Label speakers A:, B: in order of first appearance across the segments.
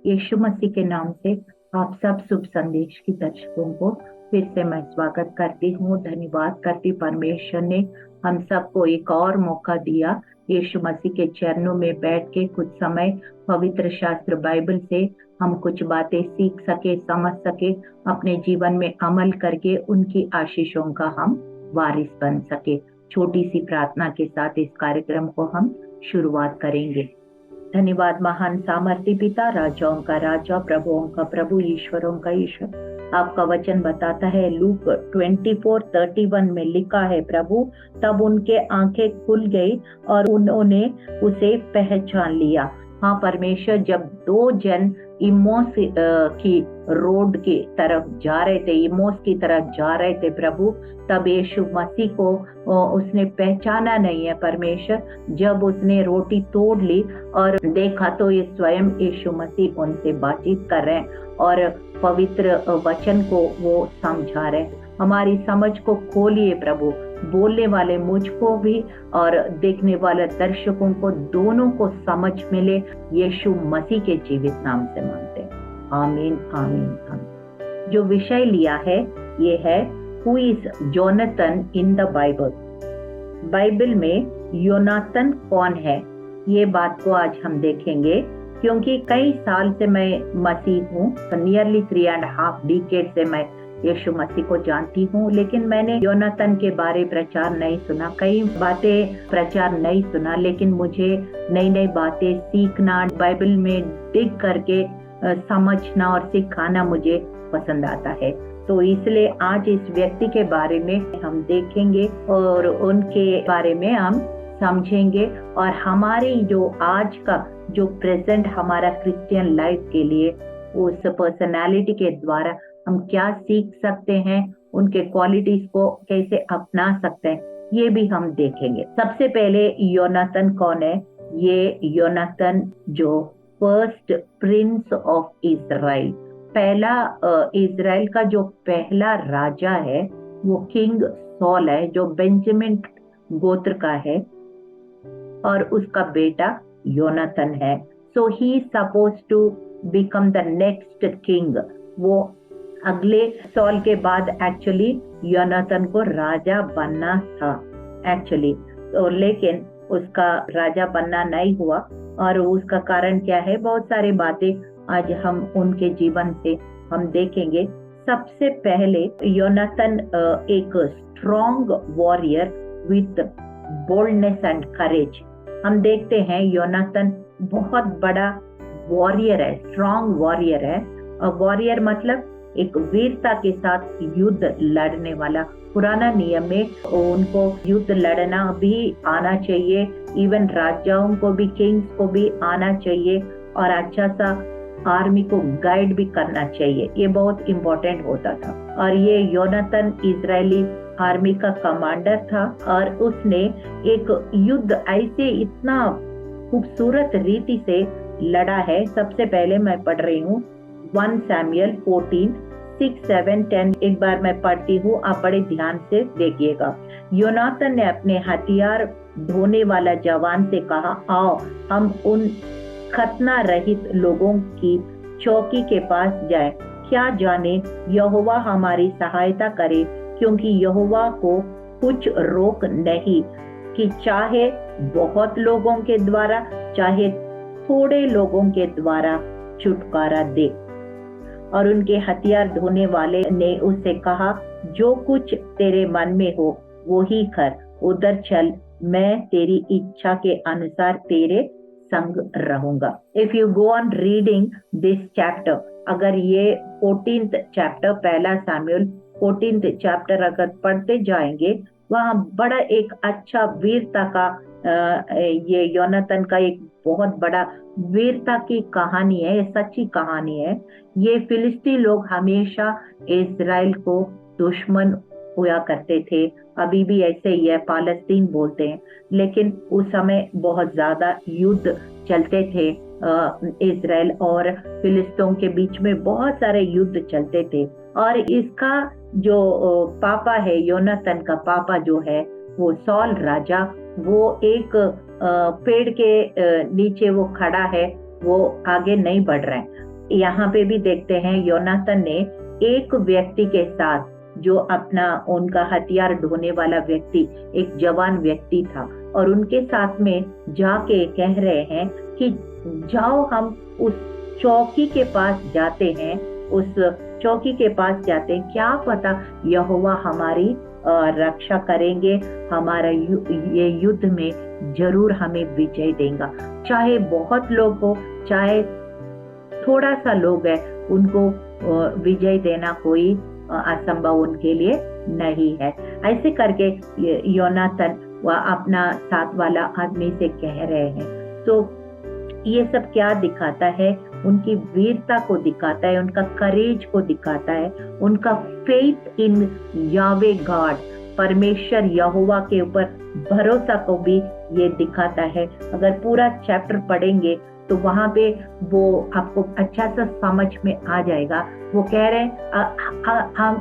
A: यीशु मसीह के नाम से आप सब शुभ संदेश की दर्शकों को फिर से मैं स्वागत करती हूँ। धन्यवाद करती परमेश्वर ने हम सबको एक और मौका दिया यीशु मसीह के चरणों में बैठ के कुछ समय पवित्र शास्त्र बाइबल से हम कुछ बातें सीख सके, समझ सके, अपने जीवन में अमल करके उनकी आशीषों का हम वारिस बन सके। छोटी सी प्रार्थना के साथ इस कार्यक्रम को हम शुरुआत करेंगे। धन्यवाद महान सामर्थ्य पिता, राजाओं का राजा, प्रभुओं का प्रभु, ईश्वरों का ईश्वर। आपका वचन बताता है लूक 24:31 में लिखा है, प्रभु तब उनके आंखें खुल गई और उन्होंने उसे पहचान लिया। हाँ परमेश्वर, जब दो जन इमोस की रोड की तरफ जा रहे थे, इमोस की तरफ जा रहे थे प्रभु, तब यीशु मसीह को उसने पहचाना नहीं है परमेश्वर। जब उसने रोटी तोड़ ली और देखा तो ये स्वयं यीशु मसीह उनसे बातचीत कर रहे हैं और पवित्र वचन को वो समझा रहे हैं। हमारी समझ को खोलिए प्रभु, बोलने वाले मुझको भी और देखने वाले दर्शकों को, दोनों को समझ मिले। यीशु मसीह के जीवित नाम से मांगते हैं, आमीन आमीन आमीन। जो विषय लिया है ये है who is Jonathan in the Bible. Bible में योनाथन कौन है, ये बात को आज हम देखेंगे। क्योंकि कई साल से मैं मसीह हूँ, नियरली 3.5 डिकेड से मैं यीशु मसीह को जानती हूँ, लेकिन मैंने योनाथन के बारे प्रचार नहीं सुना, कई बातें प्रचार नहीं सुना। लेकिन मुझे नई नई बातें सीखना, बाइबल में डिग करके समझना और सिखाना मुझे पसंद आता है। तो इसलिए आज इस व्यक्ति के बारे में हम देखेंगे और उनके बारे में हम समझेंगे और हमारी जो आज का जो प्रेजेंट हमारा क्रिश्चियन लाइफ के लिए उस पर्सनालिटी के द्वारा हम क्या सीख सकते हैं, उनके क्वालिटीज को कैसे अपना सकते हैं, ये भी हम देखेंगे। सबसे पहले योनाथन कौन है? ये योनाथन जो फर्स्ट प्रिंस ऑफ इजराइल, पहला इजराइल का जो पहला राजा है वो किंग सॉल है, जो बेंजामिन गोत्र का है और उसका बेटा योनाथन है। So he suppose to become the next king. वो अगले सॉल के बाद एक्चुअली योनाथन को राजा बनना था एक्चुअली, तो लेकिन उसका राजा बनना नहीं हुआ। और उसका कारण क्या है? बहुत सारी बातें आज हम उनके जीवन से हम देखेंगे। सबसे पहले योनाथन एक strong warrior with boldness and courage. हम देखते हैं योनाथन बहुत बड़ा वॉरियर है, स्ट्रॉन्ग वॉरियर है। वॉरियर मतलब एक वीरता के साथ युद्ध लड़ने वाला। पुराना नियम में उनको युद्ध लड़ना भी आना चाहिए, इवन राजाओं को भी, किंग्स को भी आना चाहिए और अच्छा सा आर्मी को गाइड भी करना चाहिए। ये बहुत इम्पोर्टेंट होता था। और ये योनाथन इजरायली आर्मी का कमांडर था और उसने एक युद्ध ऐसे इतना खूबसूरत रीति से लड़ा है। सबसे पहले मैं पढ़ रही हूँ 1 सैमुएल 14:6, 7, 10। एक बार मैं पढ़ती हूँ, आप बड़े ध्यान से देखिएगा। योनाथन ने अपने हथियार ढोने वाला जवान से कहा, आओ हम उन खतना रहित लोगों की चौकी के पास जाएं। क्या जाने यहोवा हमारी सहायता करे, क्योंकि यहोवा को कुछ रोक नहीं कि चाहे बहुत लोगों के द्वारा चाहे थोड़े लोगों के द्वारा छुटकारा दे। और उनके हथियार ढोने वाले ने उससे कहा, जो कुछ तेरे मन में हो वो ही कर, उधर चल, मैं तेरी इच्छा के अनुसार तेरे संग रहूंगा। If you go on reading this chapter, अगर ये 14th चैप्टर, पहला सैमुएल 14th चैप्टर अगर पढ़ते जाएंगे, वहाँ बड़ा एक अच्छा वीरता का ये योनाथन का एक बहुत बड़ा वीरता की कहानी है, ये सच्ची कहानी है। ये फिलिस्ती लोग हमेशा इजराइल को दुश्मन हुआ करते थे, अभी भी ऐसे ही है, पालस्तीन बोलते हैं। लेकिन उस समय बहुत ज्यादा युद्ध चलते थे, इजराइल और फिलिस्तीन के बीच में बहुत सारे युद्ध चलते थे। और इसका जो पापा है, योनाथन का पापा जो है वो सॉल राजा, वो एक पेड़ के नीचे वो खड़ा है, वो आगे नहीं बढ़ रहे हैं। यहाँ पे भी देखते हैं योनातान ने एक व्यक्ति के साथ, जो अपना उनका हथियार ढोने वाला व्यक्ति एक जवान व्यक्ति था, और उनके साथ में जाके कह रहे हैं कि जाओ हम उस चौकी के पास जाते हैं, उस चौकी के पास जाते हैं, क्या पता यहोवा हमारी रक्षा करेंगे, हमारा ये युद्ध में जरूर हमें विजय देगा। चाहे बहुत लोग हो, चाहे थोड़ा सा लोग है, उनको विजय देना कोई असंभव उनके लिए नहीं है। ऐसे करके योनातान वह अपना साथ वाला आदमी से कह रहे हैं। तो ये सब क्या दिखाता है? उनकी वीरता को दिखाता है, उनका करेज को दिखाता है, उनका फेथ इन यावे गॉड, परमेश्वर यहोवा के ऊपर भरोसा को भी ये दिखाता है। अगर पूरा चैप्टर पढ़ेंगे तो वहां पे वो आपको अच्छा सा समझ में आ जाएगा। वो कह रहे हैं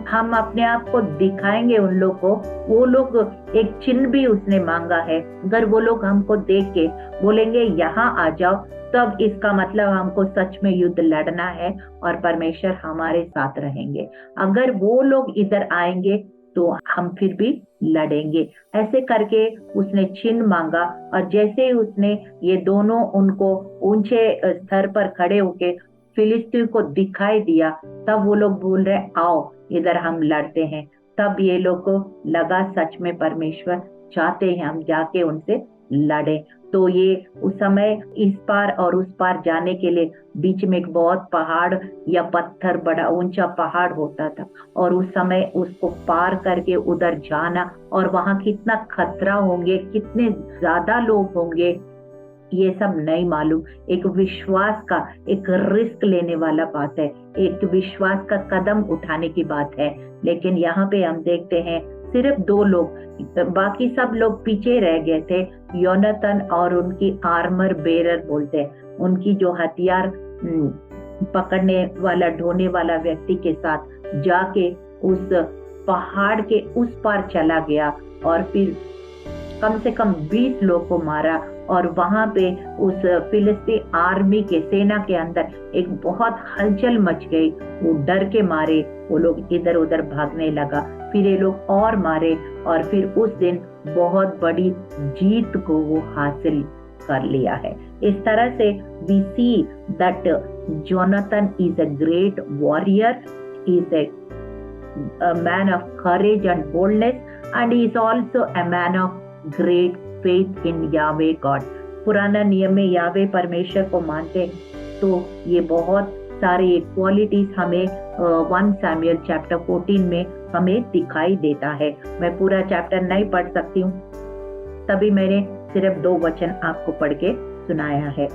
A: हम अपने आप को दिखाएंगे उन लोग को। वो लोग एक चिन्ह भी उसने मांगा है, अगर वो लोग हमको देख के बोलेंगे यहाँ आ जाओ, तब इसका मतलब हमको सच में युद्ध लड़ना है और परमेश्वर हमारे साथ रहेंगे। अगर वो लोग इधर आएंगे तो हम फिर भी लड़ेंगे। ऐसे करके उसने चिन्ह मांगा, और जैसे ही उसने ये दोनों उनको ऊंचे स्तर पर खड़े होके फिलिस्तीन को दिखाई दिया, तब वो लोग बोल रहे आओ इधर हम लड़ते हैं। तब ये लोग को लगा सच में परमेश्वर चाहते हैं हम जाके उनसे लड़े। तो ये उस समय इस पार और उस पार जाने के लिए बीच में एक बहुत पहाड़ या पत्थर, बड़ा ऊंचा पहाड़ होता था, और उस समय उसको पार करके उधर जाना, और वहां कितना खतरा होंगे, कितने ज्यादा लोग होंगे, ये सब नहीं मालूम। एक विश्वास का, एक रिस्क लेने वाला बात है, एक विश्वास का कदम उठाने की बात है। लेकिन यहाँ पे हम देखते हैं सिर्फ 2 लोग, बाकी सब लोग पीछे रह गए थे। योनातान और उनकी आर्मर बेरर बोलते हैं, उनकी जो हथियार पकड़ने वाला, ढोने वाला व्यक्ति के साथ जाके उस पहाड़ के उस पार चला गया, और फिर कम से कम 20 लोग को मारा। और वहां पे उस फिलिस्तीन आर्मी के सेना के अंदर एक बहुत हलचल मच गई। वो डर के मारे वो लोग इधर उधर भागने लगा, फिर ये लोग और मारे, और फिर उस दिन बहुत बड़ी जीत को वो हासिल कर लिया है। इस तरह से we see that Jonathan is a great warrior, he is a man of courage and boldness, and he is also a man of great faith in Yahweh God. पुराना नियम में यावे परमेश्वर को मानते, तो ये बहुत सारे क्वालिटीज हमें 1 सैमुएल चैप्टर 14 में हमें दिखाई देता है। मैं पूरा चैप्टर नहीं पढ़ सकती हूँ, तभी मैंने सिर्फ 2 वचन आपको पढ़ के सुनाया है।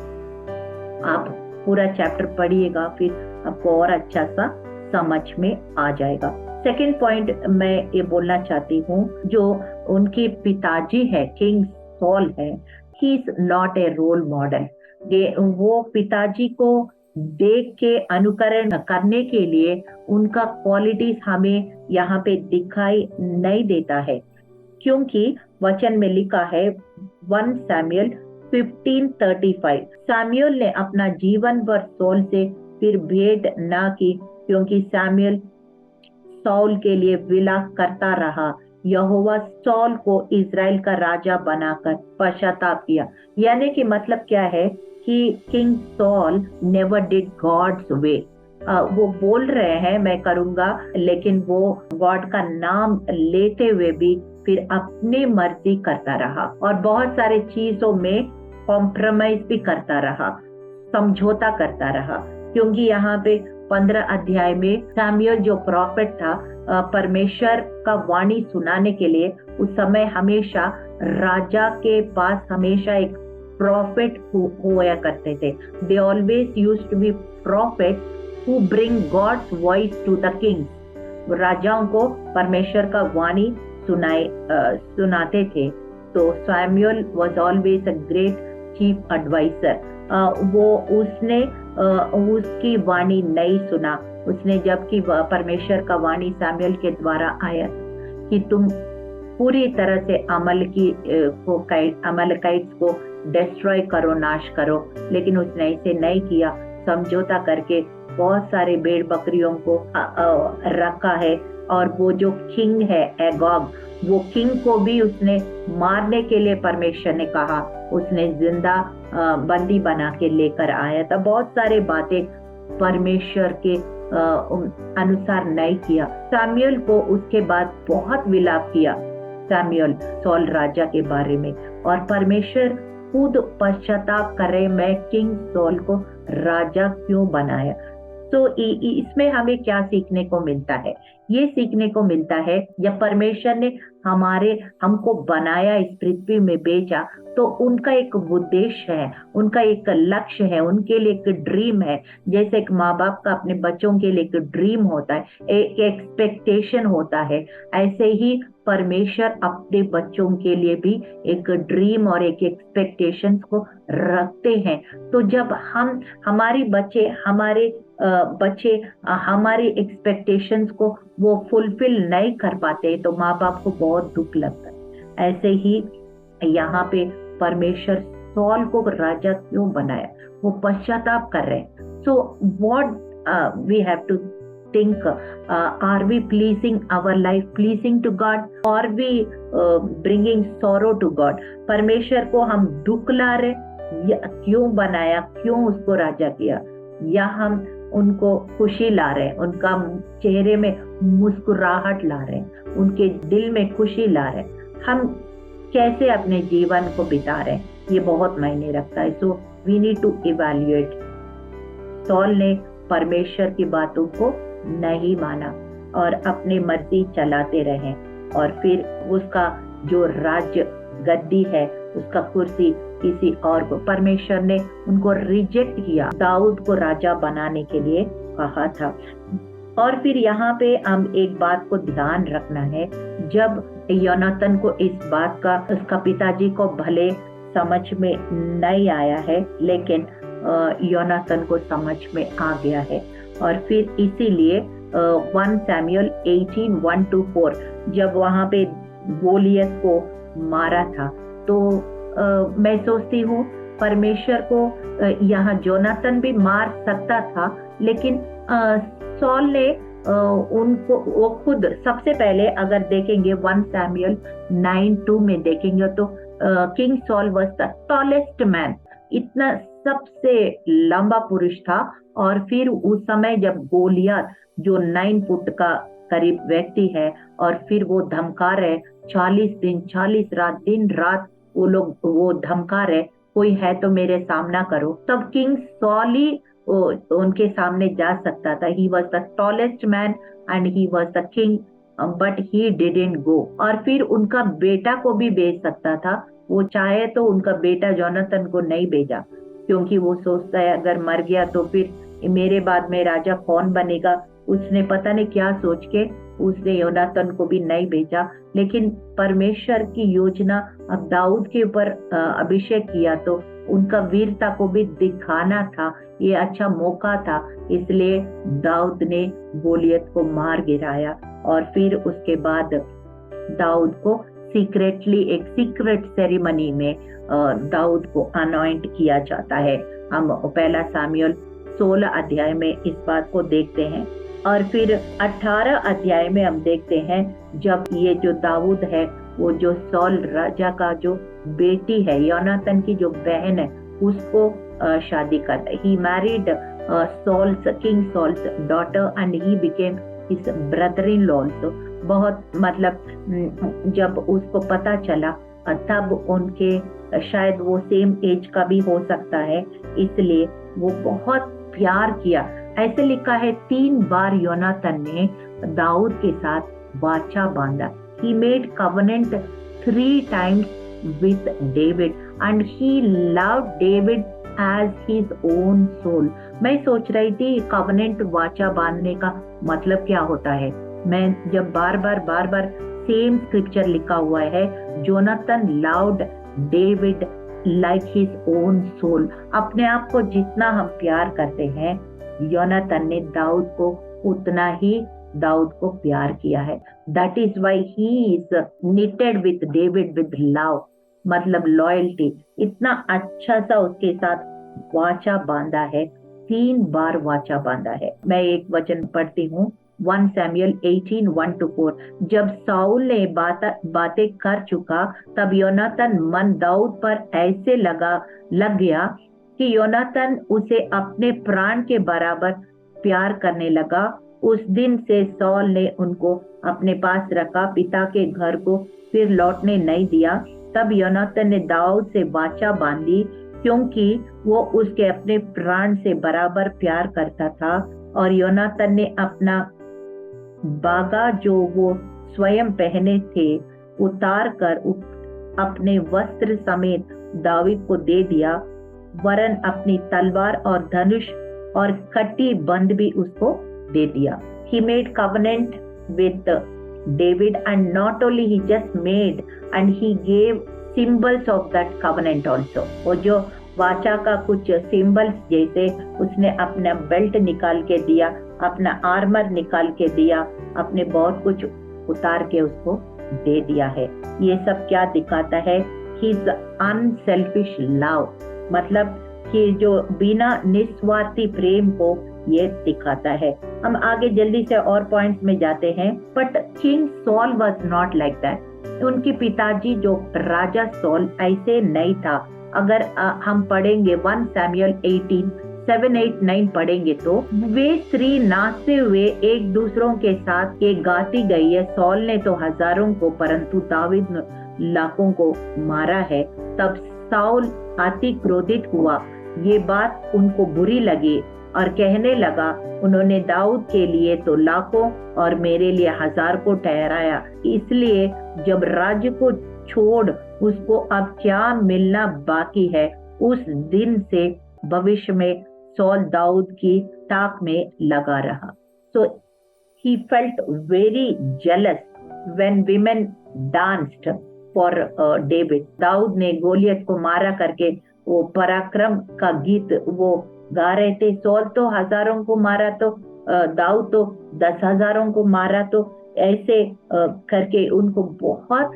A: आप पूरा चैप्टर पढ़िएगा, फिर आपको और अच्छा सा समझ में आ जाएगा। सेकेंड पॉइंट मैं ये बोलना चाहती हूँ, जो उनके पिताजी है, किंग सॉल है, he is not a role model. वो पिताजी को देख के अनुकरण करने के लिए उनका क्वालिटीज हमें यहाँ पे दिखाई नहीं देता है, क्योंकि वचन में लिखा है 1 सैमुएल 15:35, सैमुएल ने अपना जीवन भर सॉल से फिर भेंट ना की, क्योंकि सैमुएल सॉल के लिए विलाप करता रहा। यहोवा सॉल को इजराइल का राजा बनाकर पश्चाताप किया। यानी कि मतलब क्या है कि king Saul never did God's way. वो बोल रहे हैं मैं करूंगा, लेकिन वो गॉड का नाम लेते हुए भी फिर अपनी मर्जी करता रहा, और बहुत सारे चीजों में कॉम्प्रोमाइज भी करता रहा, समझौता करता रहा। क्योंकि यहाँ पे 15 अध्याय में सैमुएल जो प्रॉफिट था, परमेश्वर का वाणी सुनाने के लिए उस समय हमेशा राजा के पास हमेशा एक प्रॉफिट हुआ करते थे। They always used to be prophet who bring God's voice to the kings. राजाओं को परमेश्वर का वाणी सुनाते थे। तो Samuel was always a great chief advisor. वो उसने उसकी वाणी नहीं सुना। उसने जबकि परमेश्वर का वाणी सैमुएल के द्वारा आया कि तुम पूरी तरह से अमलेकाइट्स को डिस्ट्रॉय करो, नाश करो, लेकिन उसने ऐसे नहीं किया। समझौता करके बहुत सारे भेड़ बकरियों को रखा है। और वो जो किंग है एगोग, वो किंग को भी उसने मारने के लिए परमेश्वर ने कहा, उसने जिंदा बंदी बना के लेकर आया था। बहुत सारे बातें परमेश्वर के अनुसार नहीं किया। सैमुअल को उसके बाद बहुत विलाप किया सैमुअल सॉल राजा के बारे में, और परमेश्वर खुद पश्चाताप करे, मैं किंग सॉल को राजा क्यों बनाया। तो इसमें हमें क्या सीखने को मिलता है? ये सीखने को मिलता है जब परमेश्वर ने हमको बनाया, इस पृथ्वी में भेजा, तो उनका एक उद्देश्य है, उनका एक लक्ष्य है, उनके लिए एक ड्रीम है। जैसे एक माँ बाप का अपने बच्चों के लिए एक ड्रीम होता है, एक एक्सपेक्टेशन होता है, ऐसे ही परमेश्वर अपने बच्चों के लिए भी एक ड्रीम और एक एक्सपेक्टेशन को रखते हैं। तो जब हमारे बच्चे हमारी एक्सपेक्टेशंस को वो फुलफिल नहीं कर पाते, तो माँ बाप को बहुत दुख लगता है। ऐसे ही यहाँ पे परमेश्वर सॉल को राजा क्यों बनाया, वो पश्चाताप कर रहे हैं। So what we have to think, are we pleasing our life pleasing to God, or we bringing sorrow to God? परमेश्वर को हम दुख ला रहे, क्यों बनाया, क्यों उसको राजा किया, या हम उनको खुशी ला रहे हैं, उनका चेहरे में मुस्कुराहट ला रहे हैं, उनके दिल में खुशी ला रहे हैं, हम कैसे अपने जीवन को बिता रहे हैं, ये बहुत मायने रखता है। So we need to evaluate. Saul ने परमेश्वर की बातों को नहीं माना और अपनी मर्जी चलाते रहे, और फिर उसका जो राज्य गद्दी है, उसका कुर्सी किसी और को, परमेश्वर ने उनको रिजेक्ट किया, दाऊद को राजा बनाने के लिए कहा था। और फिर यहाँ पे हम एक बात को ध्यान रखना है, जब योनातन को इस बात का उसका पिताजी को भले समझ में नहीं आया है, लेकिन योनातन को समझ में आ गया है, और फिर इसीलिए 1 सैमुअल 18:1-4 जब वहां पे गोलियत को मारा था, तो मैं सोचती हूँ परमेश्वर को यहाँ जोनातन भी मार सकता था, लेकिन सॉल ने उनको, वो खुद सबसे पहले अगर देखेंगे 1 सैमुअल 9:2 में देखेंगे, तो king sol was the tallest man, इतना सबसे लंबा पुरुष था। और फिर उस समय जब गोलियत जो 9 फुट का करीब व्यक्ति है, और फिर वो धमका रहे 40 दिन 40 रात, दिन रात वो धमका रहे, कोई है तो मेरे सामना करो, तब किंग सॉल ही उनके सामने जा सकता था। He was the tallest man and he was the king, but he didn't go. और फिर उनका बेटा को भी भेज सकता था, वो चाहे तो उनका बेटा जोनातन को नहीं भेजा, क्योंकि वो सोचता है अगर मर गया तो फिर मेरे बाद में राजा कौन बनेगा। उसने पता नहीं क्या सोच के उसने योनातन को भी नहीं भेजा। लेकिन परमेश्वर की योजना अब दाऊद के ऊपर अभिषेक किया, तो उनका वीरता को भी दिखाना था, ये अच्छा मौका था, इसलिए दाऊद ने गोलियत को मार गिराया। और फिर उसके बाद दाऊद को सीक्रेटली, एक सीक्रेट सेरेमनी में दाऊद को अनॉइंट किया जाता है। हम 1 सैमुअल 16 अध्याय में इस बात को देखते हैं। और फिर 18 अध्याय में हम देखते हैं जब ये जो दाऊद है, वो जो सॉल राजा का जो बेटी है, योनातन की जो बहन है, उसको शादी करता है। He married king Saul's daughter and he became his brother in law also. बहुत मतलब जब उसको पता चला, तब उनके शायद वो सेम एज का भी हो सकता है, इसलिए वो बहुत प्यार किया। ऐसे लिखा है 3 बार योनातन ने दाऊद के साथ वाचा बांधा। He made covenant 3 times with David and he loved David as his own soul। मैं सोच रही थी covenant वाचा बांधने का मतलब क्या होता है। मैं जब बार बार सेम स्क्रिप्चर लिखा हुआ है, Jonatan loved David like his own soul। अपने आप को जितना हम प्यार करते हैं, योनातन ने दाऊद को उतना ही दाऊद को प्यार किया है। That is why he is knitted with David with love, मतलब लॉयल्टी। इतना अच्छा सा उसके साथ वाचा बांधा है 3 बार वाचा बांधा है। मैं एक वचन पढ़ती हूँ, 1 सैमुअल 18, 1-4। जब साउल ने बातें कर चुका, तब योनातान मन दाऊद पर ऐसे लग गया कि योनातान उसे अपने प्राण के बराबर प्यार करने लगा। उस दिन से साउल ने उनको अपने पास रखा, पिता के घर को फिर लौटने नहीं दिया। तब योनातान ने दाऊद से वाचा बांधी, क्योंकि वो उसके अपने प्राण से बराबर प्यार करता था। और योनातान ने अपना बागा जो वो स्वयं पहने थे उतार कर अपने वस्त्र समेत दाऊद को दे दिया, वरन अपनी तलवार और धनुष और कटी बंद भी उसको दे दिया। He made covenant with David, and not only he just made, and he gave symbols of that covenant also. वो जो वाचा का कुछ सिंबल्स, जैसे उसने अपना बेल्ट निकाल के दिया, अपना आर्मर निकाल के दिया, अपने बहुत कुछ उतार के उसको दे दिया है। ये सब क्या दिखाता है? His unselfish love, मतलब कि जो बिना निस्वार्थी प्रेम को ये दिखाता है। हम आगे जल्दी से और पॉइंट्स में जाते हैं। But king sol was not like that. उनके पिताजी जो राजा सॉल ऐसे नहीं था। अगर हम पढ़ेंगे 1 सैमुअल 18, 7, 8, 9 पढ़ेंगे तो वे स्त्री नाचते हुए एक दूसरों के साथ ये गाती गई है, सॉल ने तो हजारों को परंतु दाऊद ने लाखों को मारा है। तब साउल अति क्रोधित हुआ, ये बात उनको बुरी लगी और कहने लगा, उन्होंने दाऊद के लिए तो लाखों और मेरे लिए 1000 को ठहराया, इसलिए जब राज्य को छोड़ उसको अब क्या मिलना बाकी है। उस दिन से भविष्य में सॉल दाऊद की ताक में लगा रहा। So he felt very jealous when women danced for David. Dawood ने गोलियत को मारा करके वो पराक्रम का गीत वो गा रहे थे। सॉल तो हजारों को मारा, तो दाऊद तो 10,000 को मारा, तो ऐसे करके उनको बहुत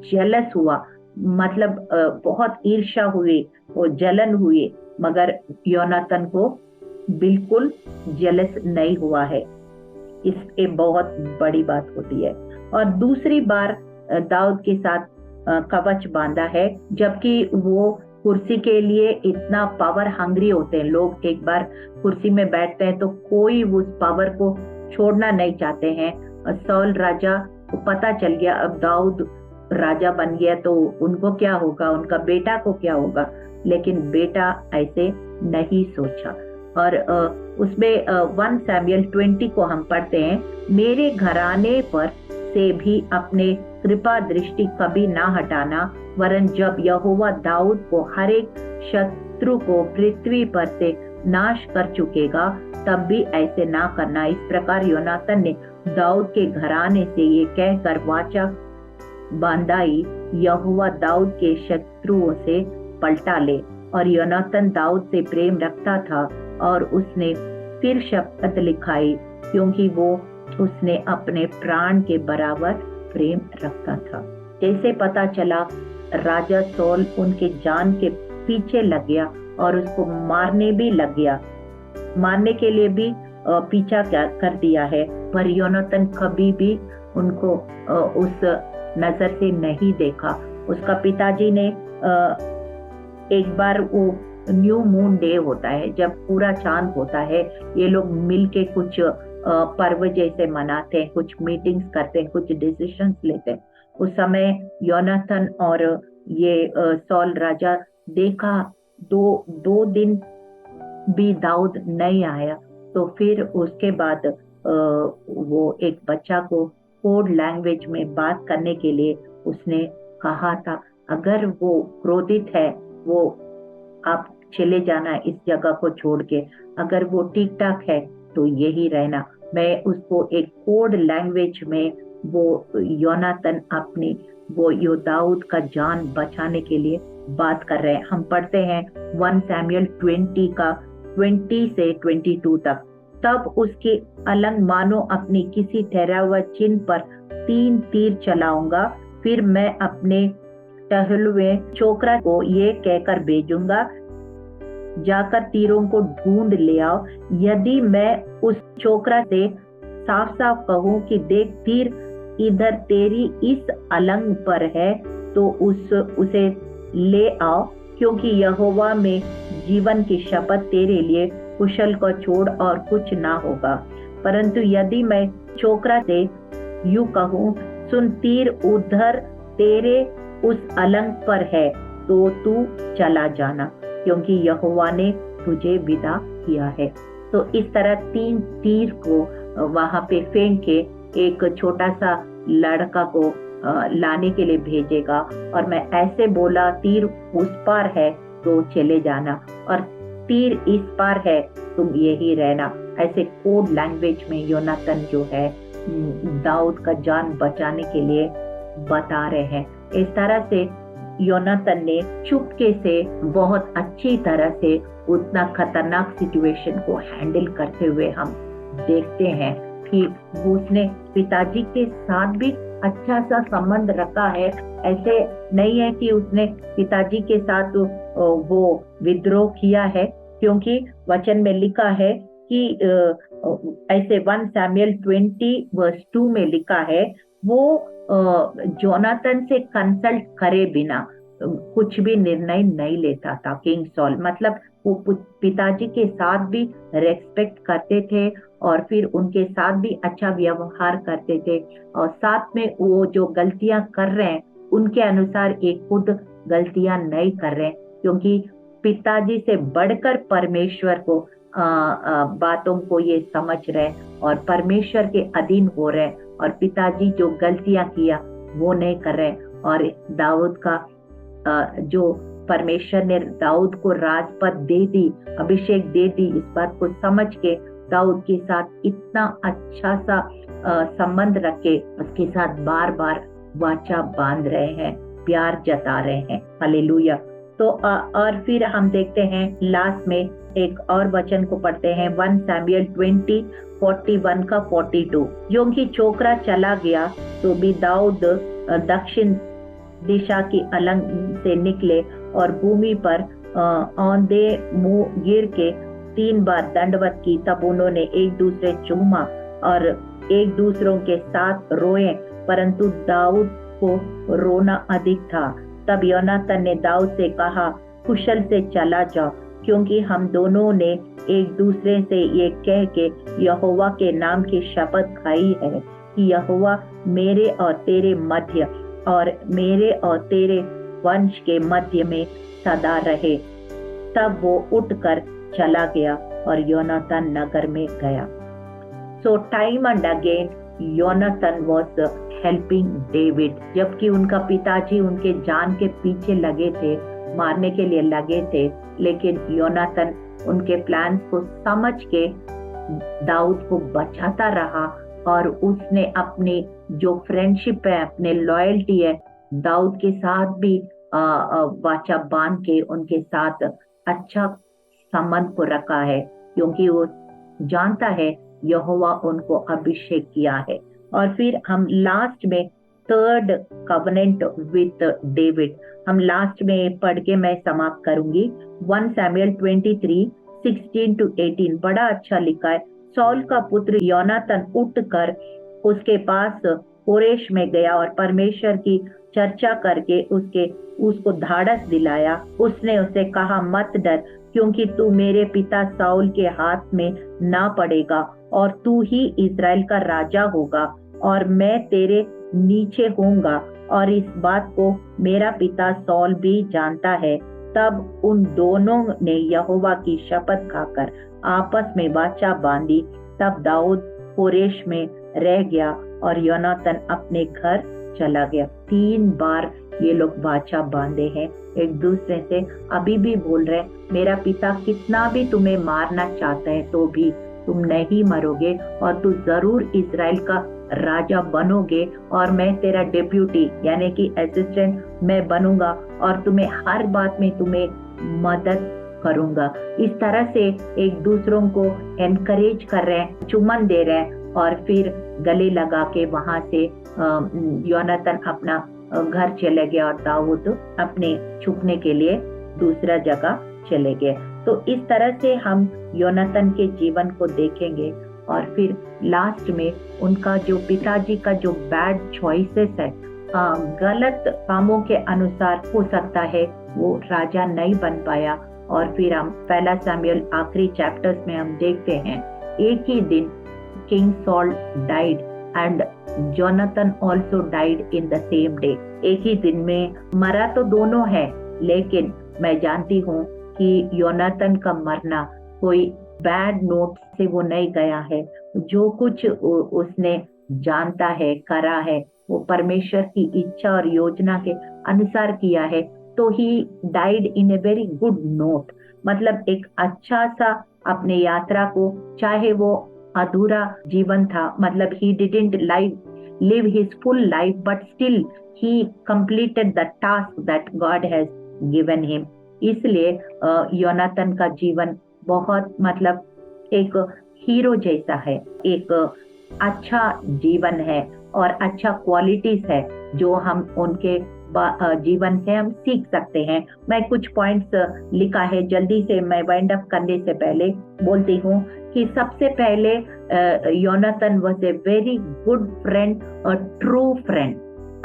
A: जेलस हुआ, मतलब बहुत ईर्ष्या हुई, वो जलन हुई, मगर योनातान को बिल्कुल जेलस नहीं हुआ है। इससे बहुत बड़ी बात होती है। और दूसरी बार दाऊद के साथ कवच बांधा है, जबकि वो कुर्सी के लिए इतना पावर हंग्री होते हैं लोग। एक बार कुर्सी में बैठते हैं तो कोई उस पावर को छोड़ना नहीं चाहते हैं। सॉल राजा को पता चल गया अब दाऊद राजा बन गया तो उनको क्या होगा, उनका बेटा को क्या होगा, लेकिन बेटा ऐसे नहीं सोचा। और उसमें 1 सैमुअल 20 को हम पढ़ते हैं, मेरे घराने पर से भी अपने कृपा दृष्टि कभी ना हटाना, वरन जब यहोवा दाऊद को हर एक शत्रु को पृथ्वी पर से नाश कर चुकेगा तब भी ऐसे ना करना। इस प्रकार योनातान ने दाऊद के घराने से ये कहकर वाचा बांधाई, यहोवा दाऊद के शत्रुओं से पलटा ले। और योनातान दाऊद से प्रेम रखता था और उसने फिर शपथ लिखाई, क्योंकि वो उसने अपने प्राण के बराबर प्रेम रखता था। जैसे पता चला राजा सॉल उनके जान के पीछे लग गया और उसको मारने भी लग गया, मारने के लिए भी पीछा कर दिया है, पर योनातान कभी भी उनको उस नजर से नहीं देखा। उसका पिताजी ने एक बार वो न्यू मून डे होता है, जब पूरा चांद होता है, ये लोग मिलके कुछ पर्व जैसे मनाते हैं, कुछ मीटिंग्स करते हैं, कुछ डिसीजंस लेते हैं। उस समय योनातान और ये सॉल राजा देखा दो दिन भी दाऊद नहीं आया, तो फिर उसके बाद वो एक बच्चा को कोड लैंग्वेज में बात करने के लिए उसने कहा था, अगर वो क्रोधित है वो आप चले जाना इस जगह को छोड़ के, अगर वो ठीक ठाक है तो यही रहना। मैं उसको एक कोड लैंग्वेज में वो योनातान अपनी वो यो दाऊद का जान बचाने के लिए बात कर रहे हैं। हम पढ़ते हैं 1 सैमुअल 20 का 20 से 22 तक। तब उसके अलंग मानो अपनी किसी ठहरा हुआ चिन्ह पर 3 तीर चलाऊंगा, फिर मैं अपने टहलुए छोकरा को ये कहकर भेजूंगा जाकर तीरों को ढूंढ ले आओ। यदि मैं उस छोकरा से साफ साफ कहूं कि देख तीर इधर तेरी इस अलंग पर है, तो उसे ले आओ, क्योंकि यहोवा में जीवन की शपथ तेरे लिए कुशल को छोड़ और कुछ ना होगा। परंतु यदि मैं छोकरा से यूं कहूं, सुन तीर उधर तेरे उस अलंग पर है, तो तू चला जाना, क्योंकि यहोवा ने तुझे विदा किया है। तो इस तरह 3 तीर को वहां पे फेंक के एक छोटा सा लड़का को लाने के लिए भेजेगा, और मैं ऐसे बोला तीर उस पार है तो चले जाना, और तीर इस पार है तुम यही रहना। ऐसे कोड लैंग्वेज में योनातन जो है दाऊद का जान बचाने के लिए बता रहे हैं। इस तरह से योनातन ने चुपके से बहुत अच्छी तरह से उतना खतरनाक सिचुएशन को हैंडल करते हुए हम देखते हैं कि उसने पिताजी के साथ भी अच्छा सा संबंध रखा है। ऐसे नहीं है कि उसने पिताजी के साथ वो विद्रोह किया है, क्योंकि वचन में लिखा है कि ऐसे 1 सैमुएल 20:2 में लिखा है, वो जोनातन से कंसल्ट करे बिना कुछ भी निर्णय नहीं लेता था। किंग सॉल मतलब वो पिताजी के साथ भी रेस्पेक्ट करते थे, और फिर उनके साथ भी अच्छा व्यवहार करते थे, और साथ में वो जो गलतियां कर रहे हैं उनके अनुसार एक खुद गलतियां नहीं कर रहे हैं, क्योंकि पिताजी से बढ़कर परमेश्वर को बातों को ये समझ रहे और परमेश्वर के अधीन हो रहे, और पिताजी जो गलतियां किया वो नहीं कर रहे। और दाऊद का जो परमेश्वर ने दाऊद को राजपद दे दी, अभिषेक दे दी, इस बात को समझ के दाऊद के साथ इतना अच्छा सा संबंध रखे उसके साथ बार बार वाचा बांध रहे हैं, प्यार जता रहे हैं। हालेलुया। तो और फिर हम देखते हैं लास्ट में एक और वचन को पढ़ते हैं 1 सैमुएल 20:41 का 42। क्योंकि छोकरा चला गया तो भी दाऊद दक्षिण दिशा की अलंग से निकले और भूमि पर औंधे मुंह गिर के 3 बार दंडवत की। तब उन्होंने एक दूसरे चूमा और एक दूसरों के साथ रोए, परंतु दाऊद को रोना अधिक था। तब योनातन ने दाऊद से कहा, कुशल से चला जाओ, क्योंकि हम दोनों ने एक दूसरे से ये कह के यहोवा के नाम की शपथ खाई है कि यहोवा मेरे और तेरे मध्य और मेरे और तेरे वंश के मध्य में सदा रहे। तब वो उठकर चला गया और योनातन नगर में गया। So time and again योनातन was helping David, जबकि उनका पिताजी उनके जान के पीछे लगे थे, मारने के लिए लगे थे, लेकिन योनातन उनके प्लान को समझ के दाऊद को बचाता रहा, और उसने अपनी जो फ्रेंडशिप है, अपने लॉयल्टी है, दाऊद के साथ भी वाचा बांध के उनके साथ अच्छा संबंध को रखा है, क्योंकि वो जानता है यहोवा उनको अभिषेक किया है। और फिर हम लास्ट में 3rd कवेनेंट विथ डेविड, हम लास्ट में पढ़ के मैं समाप्त करूंगी। 1 सैमुएल 23:16-18 बड़ा अच्छा लिखा है। सौल का पुत्र योनातन उठकर उसके पास होरेश में गया और परमेश्वर की चर्चा करके उसको धाड़स दिलाया। उसने उसे कहा, मत डर, क्योंकि तू मेरे पिता साउल के हाथ में ना पड़ेगा, और तू ही इज़राइल का राजा होगा, और मैं तेरे नीचे होऊंगा, और इस बात को मेरा पिता सौल भी जानता है। तब उन दोनों ने यहोवा की शपथ खाकर आपस में वाचा बांधी। तब दाऊद होरेश में रह गया और योनातन अपने घर चला गया। 3 बार ये लोग वाचा बांधे हैं एक दूसरे से, अभी भी बोल रहे, मेरा पिता कितना भी तुम्हें मारना चाहता है तो भी तुम नहीं मरोगे, और तू जरूर इज़राइल का राजा बनोगे, और मैं तेरा डेप्यूटी यानी कि असिस्टेंट मैं बनूंगा, और तुम्हें हर बात में तुम्हें मदद करूंगा। इस तरह से एक दूसरों को एनकरेज कर रहे हैं, चुम्बन दे रहे हैं, और फिर गले लगा के वहां से योनातन अपना घर चले गए और दाऊद अपने छुपने के लिए दूसरा जगह चले गए। तो इस तरह से हम योनातन के जीवन को देखेंगे और फिर लास्ट में उनका जो पिताजी का जो बैड चॉइसेस है, गलत कामों के अनुसार हो सकता है वो राजा नहीं बन पाया। और फिर हम पहला सामुएल आखिरी चैप्टर्स में हम देखते हैं एक ही दिन king sol died and Jonathan also died in the same day. एक ही दिन में मरा तो दोनों है, लेकिन मैं जानती हूँ कि योनाथन का मरना कोई बैड नोट से वो नहीं गया है। जो कुछ उसने जानता है, करा है, वो परमेश्वर की इच्छा और योजना के अनुसार किया है। तो he died in a very good note, मतलब एक अच्छा सा अपने यात्रा को, चाहे वो अधूरा जीवन था, मतलब he didn't live his full life, but still he completed the task that God has given him। इसलिए योनाथन का जीवन बहुत मतलब एक हीरो जैसा है, एक अच्छा जीवन है और अच्छा क्वालिटीज है जो हम उनके जीवन से हम सीख सकते हैं। मैं कुछ पॉइंट्स लिखा है, जल्दी से मैं वाइंड अप करने से पहले बोलती हूँ कि सबसे पहले Yonatan was a very good friend और ट्रू फ्रेंड।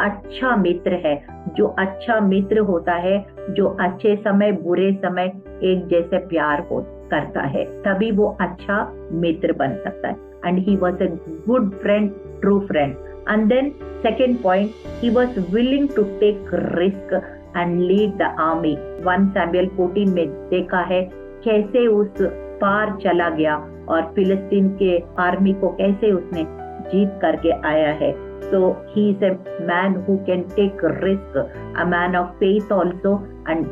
A: अच्छा मित्र है। जो अच्छा मित्र होता है, जो अच्छे समय बुरे समय एक जैसे प्यार करता है, तभी वो अच्छा मित्र बन सकता है। And he was a good friend, true friend. And then second point, he was willing to take risk and lead the army। 1 Samuel 14 में देखा है कैसे उस पार चला गया और फिलिस्तीन के आर्मी को कैसे उसने जीत करके आया है। So he is a man who can take risk, a man of faith also and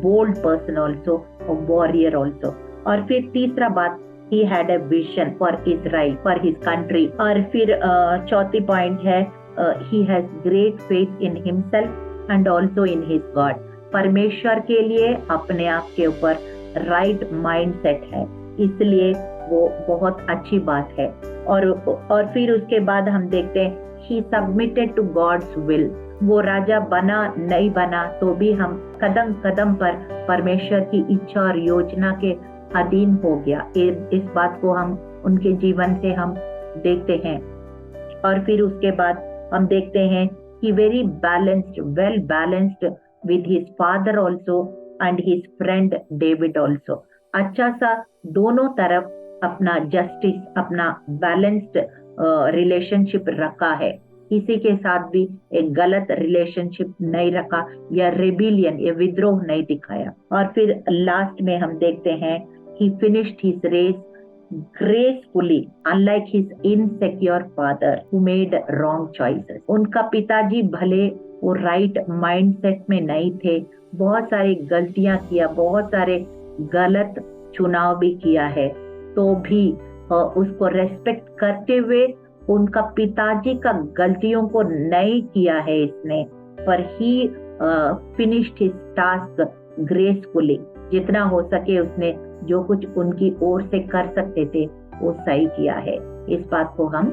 A: bold person also, a warrior also। और फिर तीसरा बात, he had a vision for Israel, for his country। और फिर चौथी पॉइंट है, he has great faith in himself and also in his God। परमेश्वर के लिए अपने आप के ऊपर राइट माइंडसेट है, इसलिए वो बहुत अच्छी बात है। और फिर उसके बाद हम देखते हैं he submitted to God's will। वो राजा बना नहीं बना तो भी हम कदम कदम पर परमेश्वर की इच्छा और योजना के अधीन हो गया। इस बात को हम उनके जीवन से हम देखते हैं। और फिर उसके बाद हम देखते हैं कि very balanced, well balanced with his father also and his friend David also. अच्छा सा दोनों तरफ अपना जस्टिस, अपना बैलेंस्ड रिलेशनशिप रखा है। किसी के साथ भी एक गलत रिलेशनशिप नहीं रखा या रिबिलियन या विद्रोह नहीं दिखाया। और फिर लास्ट में हम देखते हैं he finished his race gracefully, unlike his insecure father who made wrong choices। उनका पिताजी भले वो राइट माइंडसेट में नहीं थे, बहुत सारी गलतियां किया, बहुत सारे गलत चुनाव भी किया है, तो भी उसको रेस्पेक्ट करते हुए उनका पिताजी का गलतियों को नहीं किया है इसने, पर ही फिनिश्ड हिज टास्क ग्रेसफुली। जितना हो सके उसने जो कुछ उनकी ओर से कर सकते थे वो सही किया है। इस बात को हम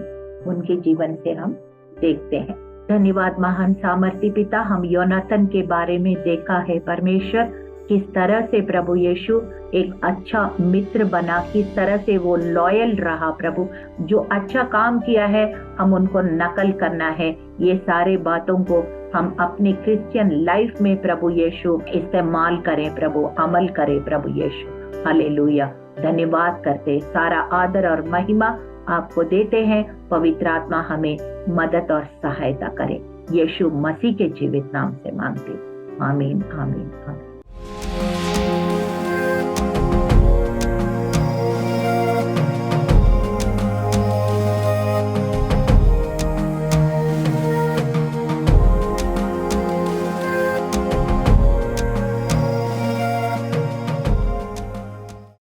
A: उनके जीवन से हम देखते हैं। धन्यवाद महान सामर्थी पिता, हम योनाथन के बारे में देखा है परमेश्वर किस तरह से प्रभु यीशु एक अच्छा मित्र बना, किस तरह से वो लॉयल रहा। प्रभु जो अच्छा काम किया है हम उनको नकल करना है। ये सारे बातों को हम अपने क्रिश्चियन लाइफ में प्रभु यीशु इस्तेमाल करें, प्रभु अमल करें प्रभु यीशु। हालेलुया। धन्यवाद करते, सारा आदर और महिमा आपको देते हैं। पवित्र आत्मा हमें मदद और सहायता करे, यीशु मसीह के जीवित नाम से मांगते। आमीन आमीन आमीन।